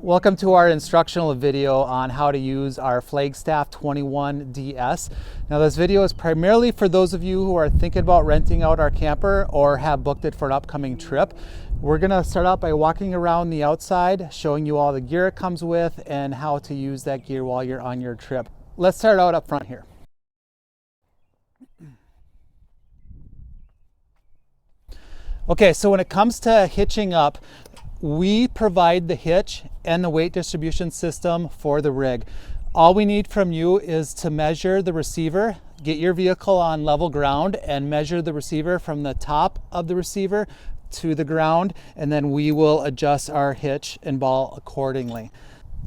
Welcome to our instructional video on how to use our Flagstaff 21DS. Now this video is primarily for those of you who are thinking about renting out our camper or have booked it for an upcoming trip. We're going to start out by walking around the outside, showing you all the gear it comes with and how to use that gear while you're on your trip. Let's start out up front here. Okay, so when it comes to hitching up, we provide the hitch and the weight distribution system for the rig. All we need from you is to measure the receiver, get your vehicle on level ground and measure the receiver from the top of the receiver to the ground, and then we will adjust our hitch and ball accordingly.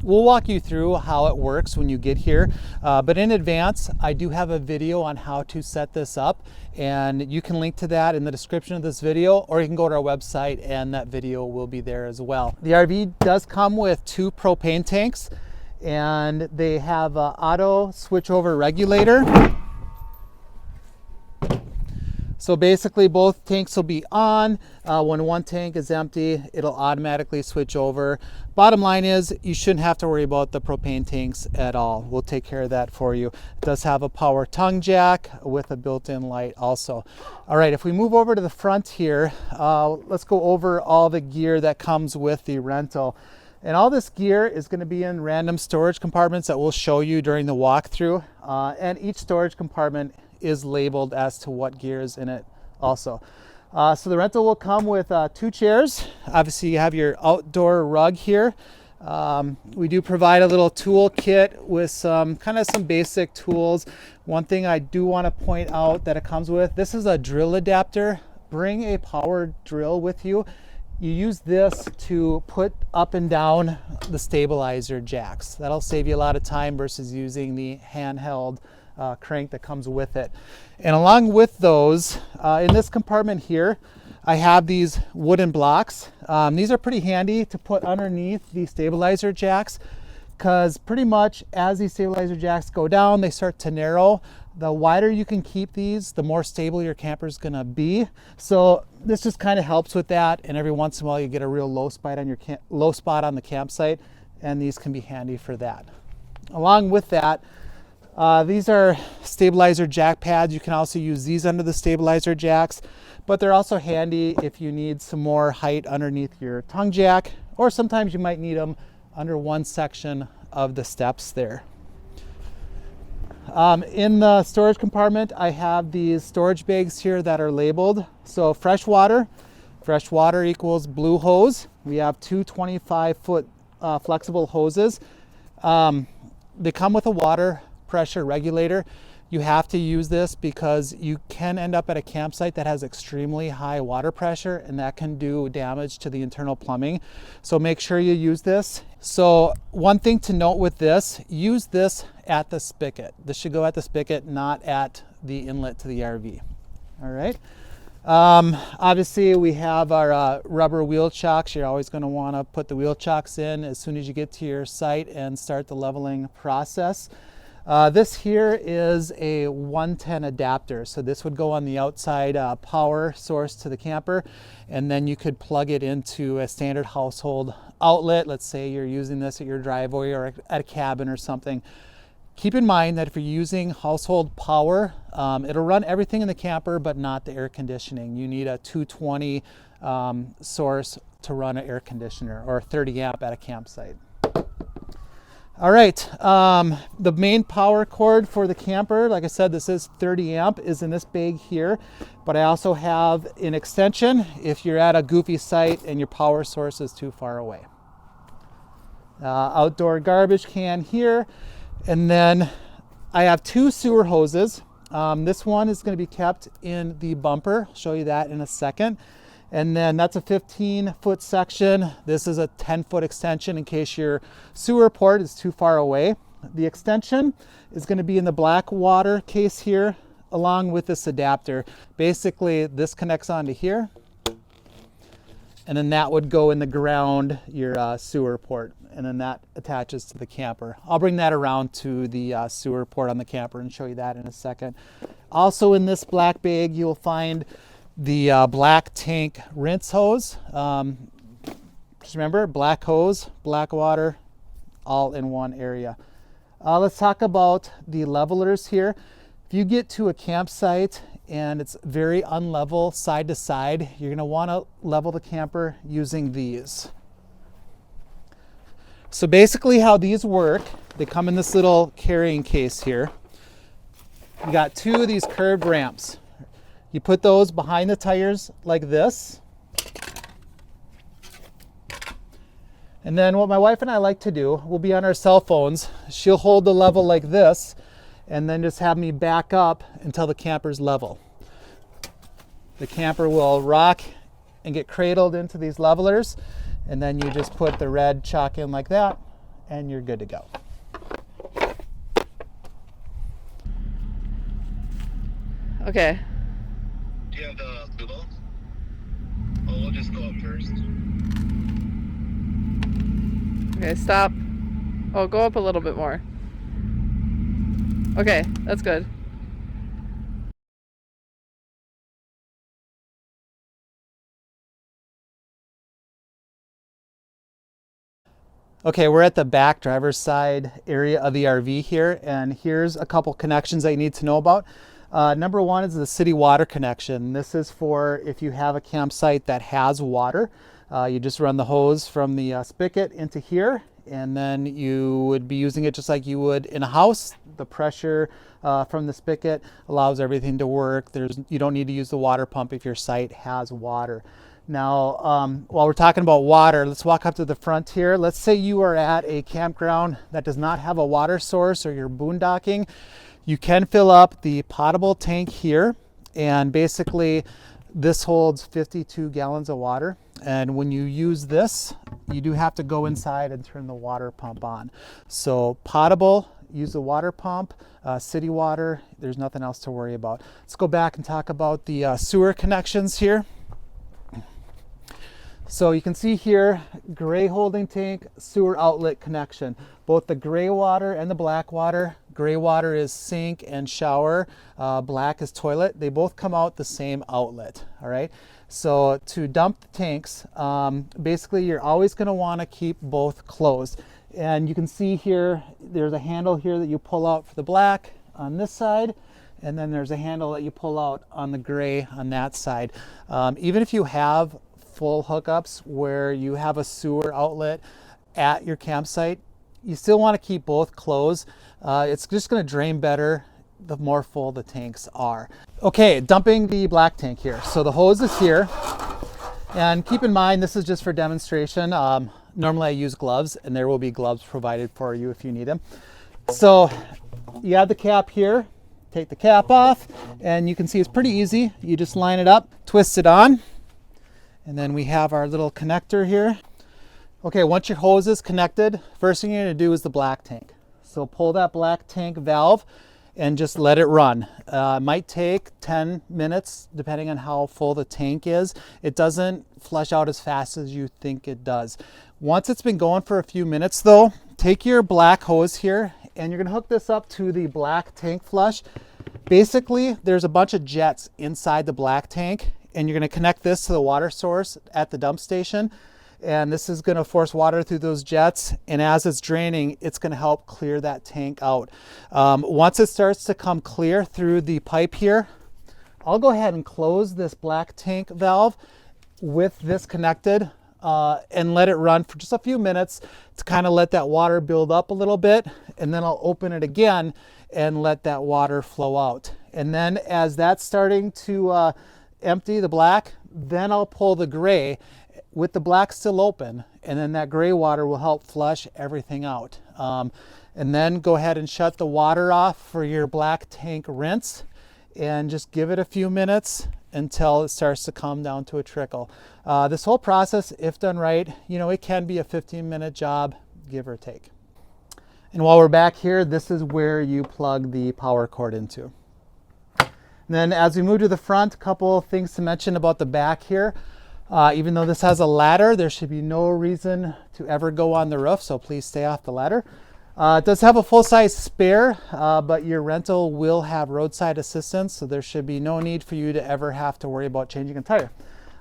We'll walk you through how it works when you get here, but in advance, I do have a video on how to set this up, and you can link to that in the description of this video, or you can go to our website and that video will be there as well. The RV does come with 2 propane tanks, and they have an auto switchover regulator. So basically both tanks will be on. When one tank is empty, it'll automatically switch over. Bottom line is you shouldn't have to worry about the propane tanks at all. We'll take care of that for you. It does have a power tongue jack with a built-in light also. All right, if we move over to the front here, let's go over all the gear that comes with the rental. And all this gear is going to be in random storage compartments that we'll show you during the walkthrough. And each storage compartment is labeled as to what gear is in it also. So the rental will come with 2 chairs. Obviously you have your outdoor rug here. We do provide a little tool kit with some basic tools. One thing I do want to point out that it comes with, this is a drill adapter. Bring a power drill with you. You use this to put up and down the stabilizer jacks. That'll save you a lot of time versus using the handheld crank that comes with it. And along with those, in this compartment here, I have these wooden blocks. These are pretty handy to put underneath the stabilizer jacks, because pretty much as these stabilizer jacks go down, they start to narrow. The wider you can keep these, the more stable your camper is going to be. So this just kind of helps with that, and every once in a while you get a real low spot on the campsite, and these can be handy for that. Along with that, these are stabilizer jack pads. You can also use these under the stabilizer jacks, but they're also handy if you need some more height underneath your tongue jack, or sometimes you might need them under one section of the steps there. In the storage compartment, I have these storage bags here that are labeled. So fresh water equals blue hose. We have 2 25-foot flexible hoses. They come with a water pressure regulator. You have to use this because you can end up at a campsite that has extremely high water pressure, and that can do damage to the internal plumbing. So make sure you use this. So one thing to note with this, use this at the spigot. This should go at the spigot, not at the inlet to the RV. All right. Obviously we have our rubber wheel chocks. You're always going to want to put the wheel chocks in as soon as you get to your site and start the leveling process. This here is a 110 adapter. So this would go on the outside power source to the camper, and then you could plug it into a standard household outlet. Let's say you're using this at your driveway or at a cabin or something. Keep in mind that if you're using household power, it'll run everything in the camper, but not the air conditioning. You need a 220 source to run an air conditioner, or 30 amp at a campsite. All right, the main power cord for the camper, like I said, this is 30 amp, is in this bag here, but I also have an extension if you're at a goofy site and your power source is too far away. Outdoor garbage can here, and then I have 2 sewer hoses. This one is going to be kept in the bumper. I'll show you that in a second. And then that's a 15-foot section. This is a 10-foot extension in case your sewer port is too far away. The extension is going to be in the black water case here, along with this adapter. Basically, this connects onto here, and then that would go in the ground, your sewer port, and then that attaches to the camper. I'll bring that around to the sewer port on the camper and show you that in a second. Also in this black bag, you'll find the black tank rinse hose. Just remember, black hose, black water, all in one area. Let's talk about the levelers here. If you get to a campsite and it's very unlevel side to side, you're gonna wanna level the camper using these. So basically how these work, they come in this little carrying case here. You got two of these curved ramps. You put those behind the tires like this. And then what my wife and I like to do, we'll be on our cell phones. She'll hold the level like this and then just have me back up until the camper's level. The camper will rock and get cradled into these levelers, and then you just put the red chalk in like that and you're good to go. Okay. Do you have the Google? Oh, we'll just go up first. Okay, stop. Oh, go up a little bit more. Okay, that's good. Okay, we're at the back driver's side area of the RV here, and here's a couple connections that you need to know about. Number one is the city water connection. This is for if you have a campsite that has water. You just run the hose from the spigot into here, and then you would be using it just like you would in a house. The pressure from the spigot allows everything to work. You don't need to use the water pump if your site has water. Now, while we're talking about water, let's walk up to the front here. Let's say you are at a campground that does not have a water source, or you're boondocking. You can fill up the potable tank here, and basically this holds 52 gallons of water. And when you use this, you do have to go inside and turn the water pump on. So potable, use the water pump. City water, there's nothing else to worry about. Let's go back and talk about the sewer connections here. So you can see here, gray holding tank, sewer outlet connection. Both the gray water and the black water. Gray water is sink and shower, black is toilet. They both come out the same outlet, all right? So to dump the tanks, basically you're always gonna wanna keep both closed. And you can see here, there's a handle here that you pull out for the black on this side, and then there's a handle that you pull out on the gray on that side. Even if you have full hookups where you have a sewer outlet at your campsite, you still want to keep both closed. It's just going to drain better the more full the tanks are. Okay, dumping the black tank here. So the hose is here, and keep in mind this is just for demonstration. Normally I use gloves, and there will be gloves provided for you if you need them. So you have the cap here, take the cap off, and you can see it's pretty easy. You just line it up, twist it on, and then we have our little connector here. Okay, once your hose is connected, first thing you're gonna do is the black tank. So pull that black tank valve and just let it run. It might take 10 minutes depending on how full the tank is. It doesn't flush out as fast as you think it does. Once it's been going for a few minutes though, take your black hose here and you're gonna hook this up to the black tank flush. Basically, there's a bunch of jets inside the black tank, and you're gonna connect this to the water source at the dump station. And this is gonna force water through those jets. And as it's draining, it's gonna help clear that tank out. Once it starts to come clear through the pipe here, I'll go ahead and close this black tank valve with this connected and let it run for just a few minutes to kind of let that water build up a little bit. And then I'll open it again and let that water flow out. And then as that's starting to empty the black, then I'll pull the gray with the black still open, and then that gray water will help flush everything out. And then go ahead and shut the water off for your black tank rinse and just give it a few minutes until it starts to come down to a trickle. This whole process, if done right, it can be a 15-minute job, give or take. And while we're back here, this is where you plug the power cord into. And then as we move to the front, a couple of things to mention about the back here. Even though this has a ladder, there should be no reason to ever go on the roof, so please stay off the ladder. It does have a full-size spare, but your rental will have roadside assistance, so there should be no need for you to ever have to worry about changing a tire.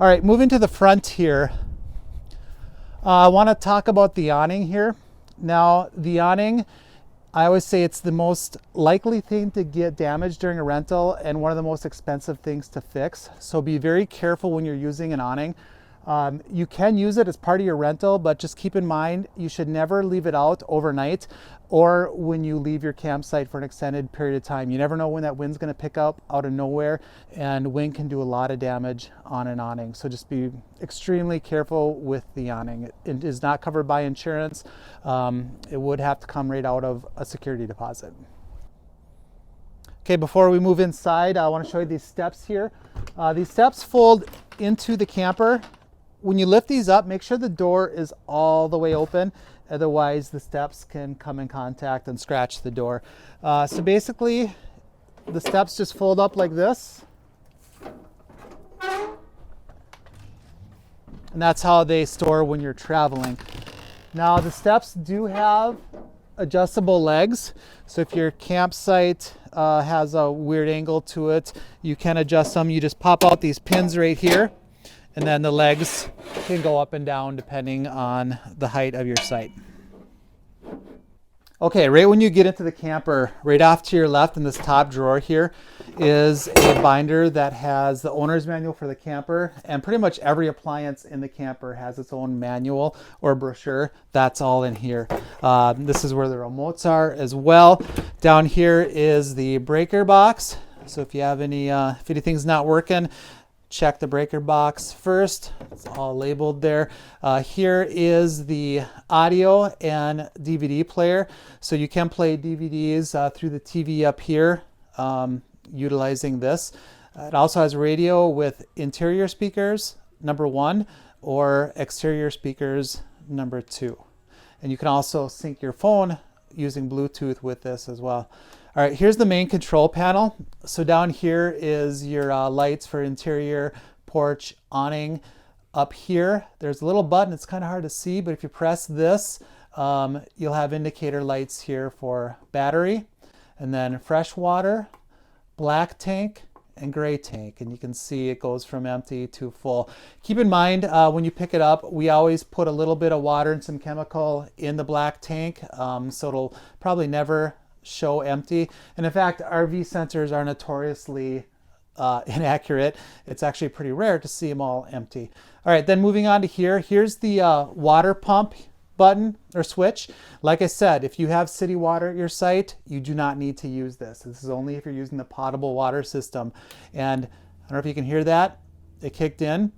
All right, moving to the front here. I want to talk about the awning here. Now, the awning, I always say it's the most likely thing to get damaged during a rental and one of the most expensive things to fix. So be very careful when you're using an awning. You can use it as part of your rental, but just keep in mind you should never leave it out overnight or when you leave your campsite for an extended period of time. You never know when that wind's going to pick up out of nowhere, and wind can do a lot of damage on an awning. So just be extremely careful with the awning. It is not covered by insurance. It would have to come right out of a security deposit. Okay, before we move inside, I want to show you these steps here. These steps fold into the camper. When you lift these up, make sure the door is all the way open. Otherwise, the steps can come in contact and scratch the door. So basically, the steps just fold up like this. And that's how they store when you're traveling. Now, the steps do have adjustable legs. So if your campsite has a weird angle to it, you can adjust them. You just pop out these pins right here, and then the legs can go up and down depending on the height of your site. Okay, right when you get into the camper, right off to your left in this top drawer here is a binder that has the owner's manual for the camper, and pretty much every appliance in the camper has its own manual or brochure. That's all in here. This is where the remotes are as well. Down here is the breaker box. So if you have if anything's not working, check the breaker box first. It's all labeled there. Here is the audio and DVD player. So you can play DVDs through the TV up here utilizing this. It also has radio with interior speakers, number 1, or exterior speakers, number 2. And you can also sync your phone using Bluetooth with this as well. All right, here's the main control panel. So down here is your lights for interior, porch, awning. Up here, there's a little button. It's kind of hard to see, but if you press this, you'll have indicator lights here for battery, and then fresh water, black tank, and gray tank. And you can see it goes from empty to full. Keep in mind, when you pick it up, we always put a little bit of water and some chemical in the black tank, so it'll probably never show empty. And in fact, RV sensors are notoriously inaccurate. It's actually pretty rare to see them all empty. All right, then moving on to here, here's the water pump button or switch. Like I said, if you have city water at your site, you do not need to use this. This is only if you're using the potable water system. And I don't know if you can hear that. It kicked in.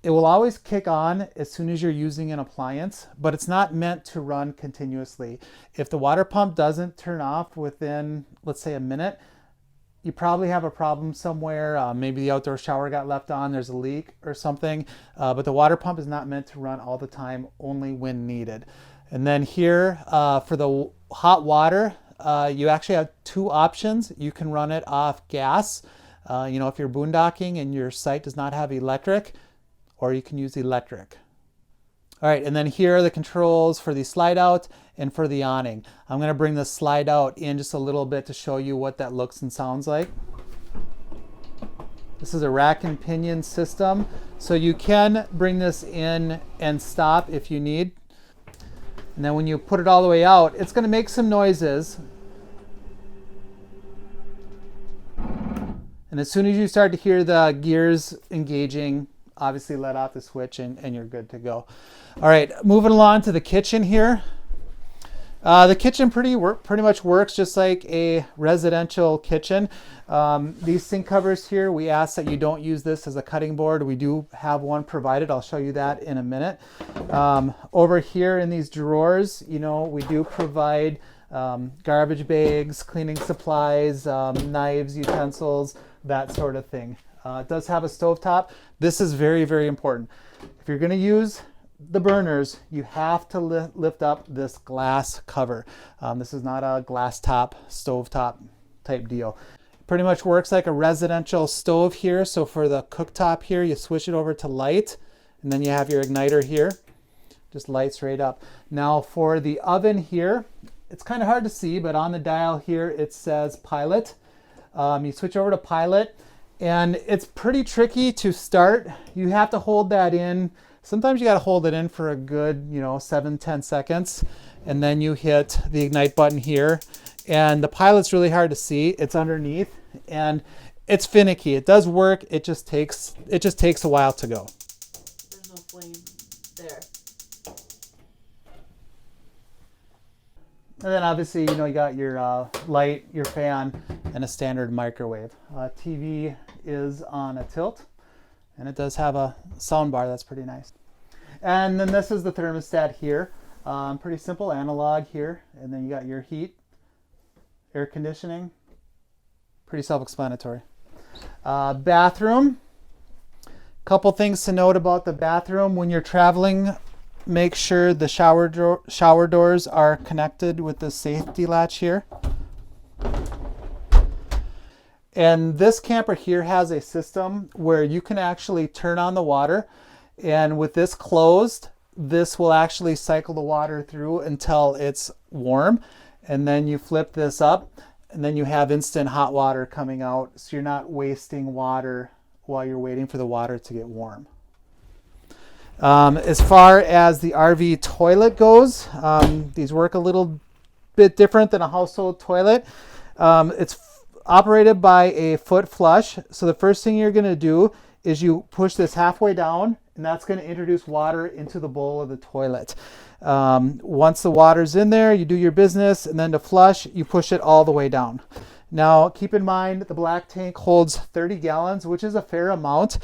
It will always kick on as soon as you're using an appliance, but it's not meant to run continuously. If the water pump doesn't turn off within, let's say, a minute, you probably have a problem somewhere. Maybe the outdoor shower got left on, there's a leak or something, but the water pump is not meant to run all the time, only when needed. And then here for the hot water, you actually have 2 options. You can run it off gas, if you're boondocking and your site does not have electric, or you can use electric. All right, and then here are the controls for the slide out and for the awning. I'm going to bring the slide out in just a little bit to show you what that looks and sounds like. This is a rack and pinion system, so you can bring this in and stop if you need. And then when you put it all the way out, it's going to make some noises. And as soon as you start to hear the gears engaging, obviously let off the switch and you're good to go. All right, moving along to the kitchen here. The kitchen pretty much works just like a residential kitchen. These sink covers here, we ask that you don't use this as a cutting board. We do have one provided. I'll show you that in a minute. Over here in these drawers, we do provide garbage bags, cleaning supplies, knives, utensils, that sort of thing. It does have a stovetop. This is very, very important. If you're going to use the burners, you have to lift up this glass cover. This is not a glass top, stovetop type deal. It pretty much works like a residential stove here. So for the cooktop here, you switch it over to light, and then you have your igniter here. Just lights right up. Now for the oven here, it's kind of hard to see, but on the dial here, it says pilot. You switch over to pilot. And it's pretty tricky to start. You have to hold that in Sometimes you got to hold it in for a good, 7-10 seconds, and then you hit the ignite button here. And the pilot's really hard to see. It's underneath, and it's finicky. It does work. It just takes a while to go. There's no flame there. And then obviously, you got your light, your fan, and a standard microwave. TV is on a tilt, and it does have a sound bar. That's pretty nice. And then this is the thermostat here. Pretty simple, analog here. And then you got your heat, air conditioning. Pretty self-explanatory. Bathroom. Couple things to note about the bathroom. When you're traveling, make sure the shower doors are connected with the safety latch here. And this camper here has a system where you can actually turn on the water, and with this closed, this will actually cycle the water through until it's warm, and then you flip this up, and then you have instant hot water coming out, so you're not wasting water while you're waiting for the water to get warm. As far as the RV toilet goes, these work a little bit different than a household toilet. It's operated by a foot flush. So the first thing you're going to do is you push this halfway down, and that's going to introduce water into the bowl of the toilet. Once the water's in there, you do your business, and then to flush, you push it all the way down. Now, keep in mind the black tank holds 30 gallons, which is a fair amount.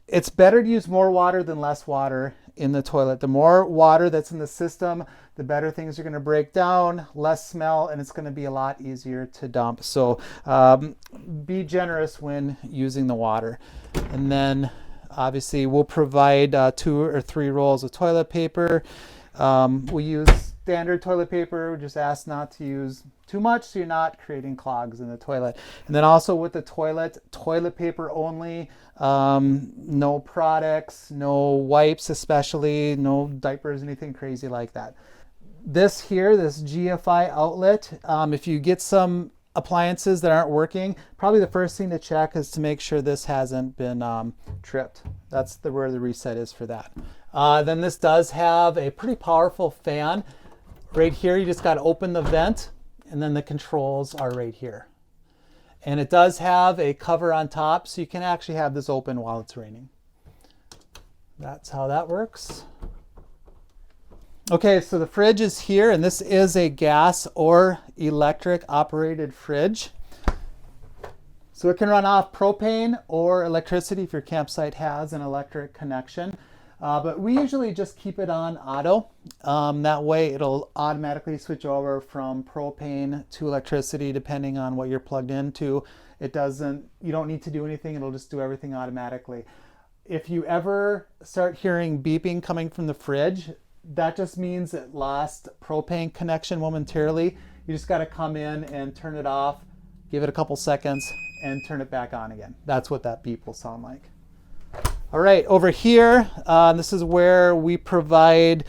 It's better to use more water than less water in the toilet. The more water that's in the system, the better things are going to break down, less smell, and it's going to be a lot easier to dump. So be generous when using the water. And then obviously we'll provide 2 or 3 rolls of toilet paper. We use standard toilet paper. We just ask not to use too much so you're not creating clogs in the toilet. And then also with the toilet paper only, no products, no wipes especially, no diapers, anything crazy like that. This here, this GFI outlet, if you get some appliances that aren't working, probably the first thing to check is to make sure this hasn't been tripped. That's where the reset is for that. Then this does have a pretty powerful fan. Right here, you just got to open the vent, and then the controls are right here. And it does have a cover on top, so you can actually have this open while it's raining. That's how that works. Okay, so the fridge is here, and this is a gas or electric operated fridge. So it can run off propane or electricity if your campsite has an electric connection. But we usually just keep it on auto. That way it'll automatically switch over from propane to electricity depending on what you're plugged into. You don't need to do anything, it'll just do everything automatically. If you ever start hearing beeping coming from the fridge, that just means it lost propane connection momentarily. You just got to come in and turn it off, give it a couple seconds, and turn it back on again. That's what that beep will sound like. All right, over here, this is where we provide,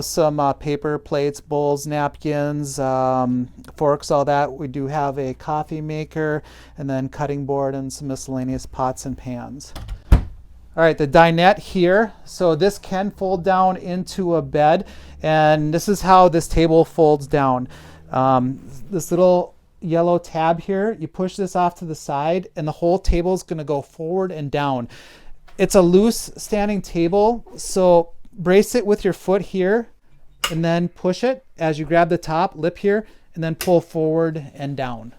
some paper plates, bowls, napkins, forks, all that. We do have a coffee maker, and then cutting board and some miscellaneous pots and pans. All right, the dinette here. So this can fold down into a bed, and this is how this table folds down. This little yellow tab here, you push this off to the side, and the whole table is going to go forward and down. It's a loose standing table, so brace it with your foot here, and then push it as you grab the top lip here, and then pull forward and down.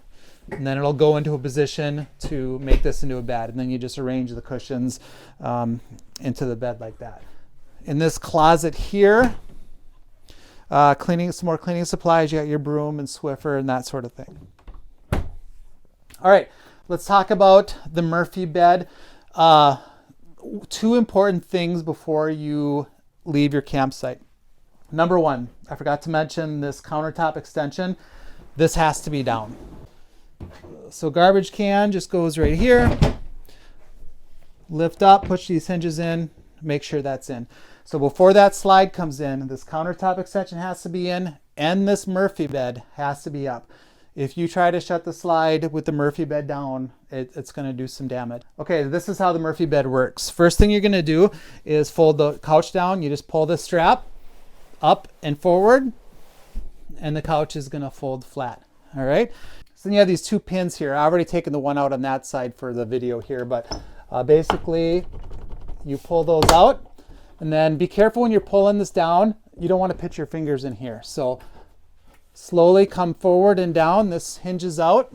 And then it'll go into a position to make this into a bed. And then you just arrange the cushions into the bed like that. In this closet here, some more cleaning supplies. You got your broom and Swiffer and that sort of thing. All right, let's talk about the Murphy bed. 2 important things before you leave your campsite. Number 1, I forgot to mention this countertop extension. This has to be down. So garbage can just goes right here. Lift up, push these hinges in, make sure that's in. So before that slide comes in, this countertop extension has to be in, and this Murphy bed has to be up. If you try to shut the slide with the Murphy bed down, it's going to do some damage. Okay, this is how the Murphy bed works. First thing you're going to do is fold the couch down. You just pull the strap up and forward, and the couch is going to fold flat. All right. So then you have these 2 pins here. I've already taken the one out on that side for the video here, but basically you pull those out, and then be careful when you're pulling this down. You don't want to put your fingers in here. So slowly come forward and down. This hinges out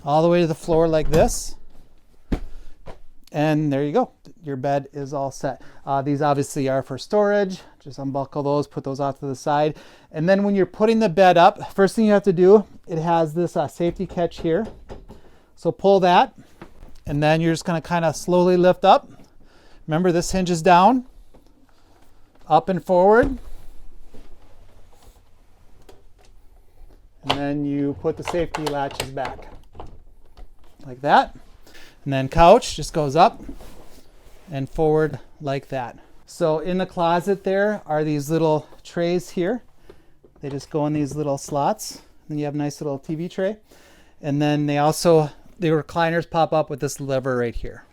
all the way to the floor like this. And there you go. Your bed is all set. These obviously are for storage. Just unbuckle those, put those off to the side. And then when you're putting the bed up, first thing you have to do, it has this safety catch here. So pull that, and then you're just going to kind of slowly lift up. Remember, this hinges down, up and forward. And then you put the safety latches back like that. And then couch just goes up and forward like that. So in the closet there are these little trays here. They just go in these little slots. Then you have a nice little TV tray. And then the recliners pop up with this lever right here.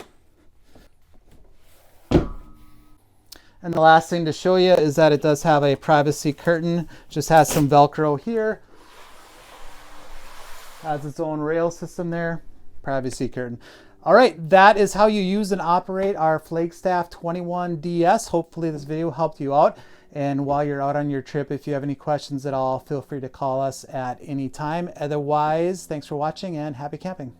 And the last thing to show you is that it does have a privacy curtain. Just has some Velcro here. Has its own rail system there. Privacy curtain. All right, that is how you use and operate our Flagstaff 21DS. Hopefully this video helped you out. And while you're out on your trip, if you have any questions at all, feel free to call us at any time. Otherwise, thanks for watching and happy camping.